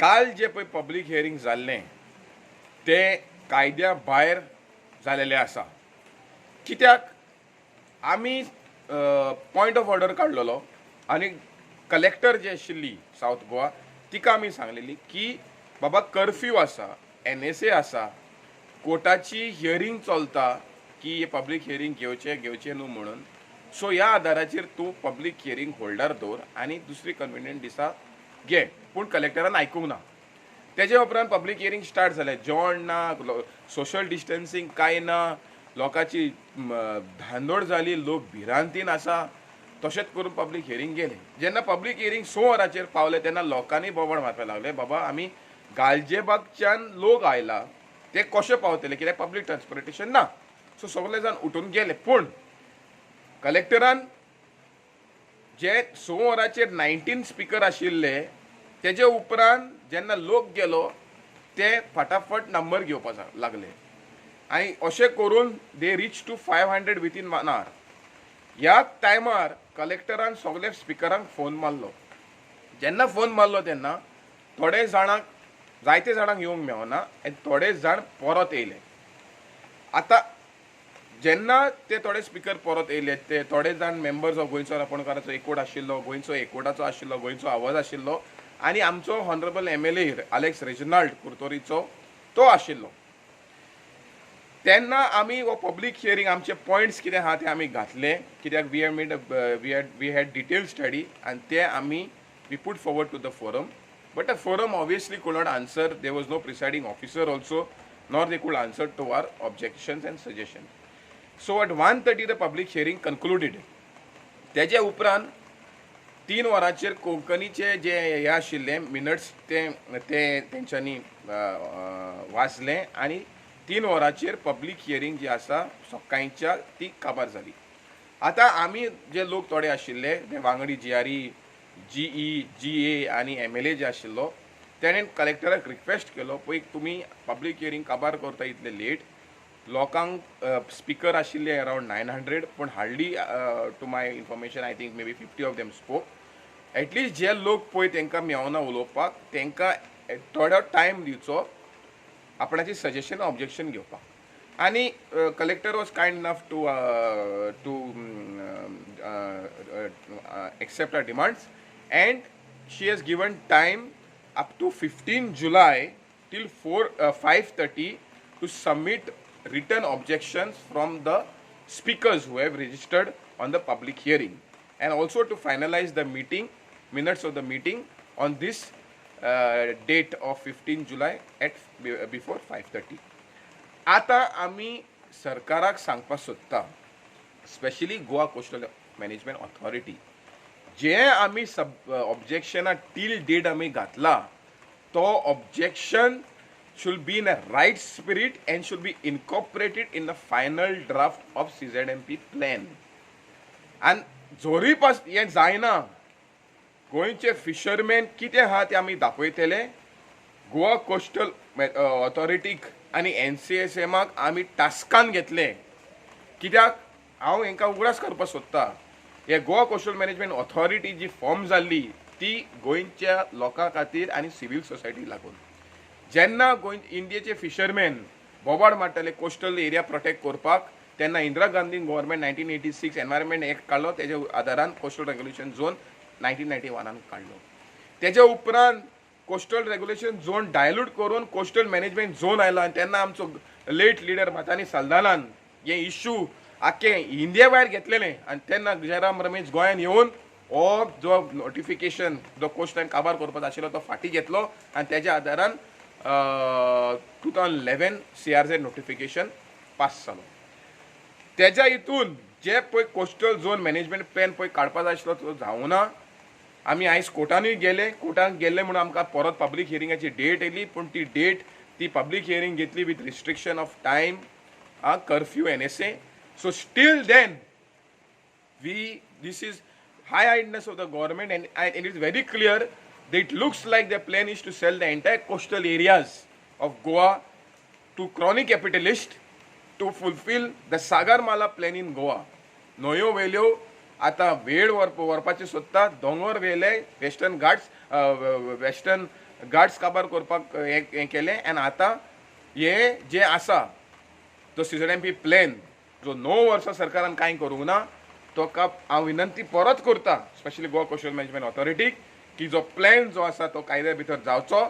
काल जे पळय पब्लीक हियरींग जाल्लें तें कायद्या भायर जालेलें आसा. कित्याक आमी पॉयंट ऑफ ऑर्डर काडलेलो आनी कलेक्टर जी आशिल्ली सावथ गोवा तिका आमी सांगलेली की बाबा कर्फ्यू आसा, NSA आसा, कोर्टाची हियरींग चलता की हे पब्लीक हियरींग घेवचें न्हू म्हणून. सो ह्या आदाराचेर तूं पब्लीक हियरींग होल्डार दवर आनी दुसरी कन्विनियंट दिसा घे. पूण कलेक्टरान आयकूंक ना. तेजे उपरांत पब्लीक हियरींग स्टार्ट जालें. जेवण ना, सोशल डिस्टन्सींग कांय ना, लोकांची धांदोड जाली, लोक भिरांतीन आसा. तशेंच करून पब्लीक हियरींग गेलें. जेन्ना पब्लीक हियरींग 6 वरांचेर पावलें तेन्ना लोकांनी बोवाळ मारपाक लागले, बाबा आमी गालजेबागच्यान लोक आयला ते कशे पावतले कित्याक पब्लीक ट्रान्सपोर्टेशन ना. सो सगळे जाण उठून गेले. पूण कलेक्टरान जे 6 वरांचेर 19 स्पिकर आशिल्ले तेजे उपरांत जेन्ना लोक गेलो ते फटाफट नंबर घेवपाक लागले आनी अशें करून दे रीच टू 500 विथीन 1 आवर. ह्या टायमार कलेक्टरान सगळे स्पिकरांक फोन मारलो. जेन्ना फोन मारलो तेन्ना थोडे जाणांक जायते जाणांक येवंक मेळना आनी थोडे जाण परत येयले. आतां जेन्ना ते थोडे स्पिकर परत येयले ते थोडे जाण मेंबर्स ऑफ गोंयचो रापणकाराचो एकवट आशिल्लो, गोंयचो एकवटाचो आशिल्लो, गोंयचो आवाज आशिल्लो आनी आमचो हॉनरेबल MLA अलेक्स रेजिनाल्ड कुर्तोरीचो तो आशिल्लो. तेन्ना आमी हो पब्लीक हियरींग आमचे पॉयंट्स कितें आहा ते आमी घातले कित्याक वी हॅड डिटेल स्टडी आनी ते आमी we put forward to the forum. But the forum obviously could not answer. There was no presiding officer also nor they could answer to our objections and suggestion. So at 1:30 the public hearing concluded. तेजे उपरांत 3 वरांचेर कोंकणीचे जे हे आशिल्ले minutes ते तेंच्यांनी वाचले आनी 3 वरांचेर पब्लीक हियरींग जी आसा सकाळच्या ती काबार जाली. आतां आमी जे लोक थोडे आशिल्ले ते वांगडी GRE, GE, GA आनी MLA जे आशिल्लो तेणेन कलेक्टराक रिक्वेस्ट केलो पळय तुमी पब्लीक हियरींग काबार करता इतले लेट. लोकांक स्पिकर आशिल्ले अरावंड 900 पूण hardly to my information I think may be 50 of them spoke. At least जे लोक पळय तांकां मेळना उलोवपाक तांकां थोडो टायम दिवचो आपणाची सजेशन ऑब्जेक्शन घेवपाक. आनी collector was kind enough to accept our demands and she has given time up to 15 July till 5:30 to submit written objections from the speakers who have registered on the public hearing and also to finalize the minutes of the meeting on this date of 15 July at before 5:30. आता आमी सरकाराक सांगपाक सोदता specially Goa coastal management authority जे आमी ऑब्जेक्शना till date आमी घातला तो objection should be in a right spirit and should be incorporated in the final draft of CZMP plan. And जोरी पास हे जायना गोंयचे फिशरमॅन कितें आहा ते आमी दाखयतले. गोवा कोस्टल ऑथॉरिटीक आनी NCSMाक आमी टास्कान घेतले कित्याक हांव हांकां उगडास करपाक सोदता. हे गोवा कोस्टल मॅनेजमेंट ऑथॉरिटी जी फॉर्म जाल्ली ती गोंयच्या लोकां खातीर आनी सिवील सोसायटी लागून. जेन्ना इंडियेचे फिशरमॅन बोबाड मारताले कोस्टल एरिया प्रोटेक्ट करपाक तेन्ना Indira Gandhi government 1986 environment act काडलो. तेजे आदारान कोस्टल रेग्युलेशन झोन 1991 काडलो. तेजे उपरांत कोस्टल रेग्युलेशन झोन डायल्यूट करून कोस्टल मॅनेजमेंट झोन आयलो आनी तेन्ना आमचो लेट लिडर मातानी साल्दानान हे इश्यू आख्खे इंडिया भायर घेतलेले आनी तेन्ना जयराम रमेश गोंयान येवन हो जो नोटिफिकेशन जो कोस्टलायन काबार करपाचो आशिल्लो तो फाटी घेतलो आनी तेज्या आदारान 2011 CRZ नोटिफिकेशन पास जालो. तेज्या हितून जे पळय कोस्टल झोन मॅनेजमेंट प्लॅन पळय काडपाक जाय आशिल्लो तो जावना. आमी आयज कोर्टानूय गेले. कोर्टान गेल्ले म्हणून आमकां परत पब्लीक हियरिंगाची डेट येयली पूण ती पब्लीक हियरींग घेतली with restriction of time curfew NSA. So still then this is high-handedness of the government and it is very clear that it looks like the plan is to sell the entire coastal areas of Goa to crony capitalists to fulfill the Sagarmala plan in Goa. Noyo velyo आता वेळ वरपाचे सोदता. दोंगर वेले western Ghats western guards काबार करपाक हें केलें आनी आतां हे जे आसा तो CZMP प्लॅन जो 9 वर्सां सरकारान कांय करूंक ना तो हांव विनंती परत करता स्पेशली गोवा कोस्टल मॅनेजमेंट ऑथॉरिटीक की जो प्लॅन जो आसा तो कायद्या भितर जावचो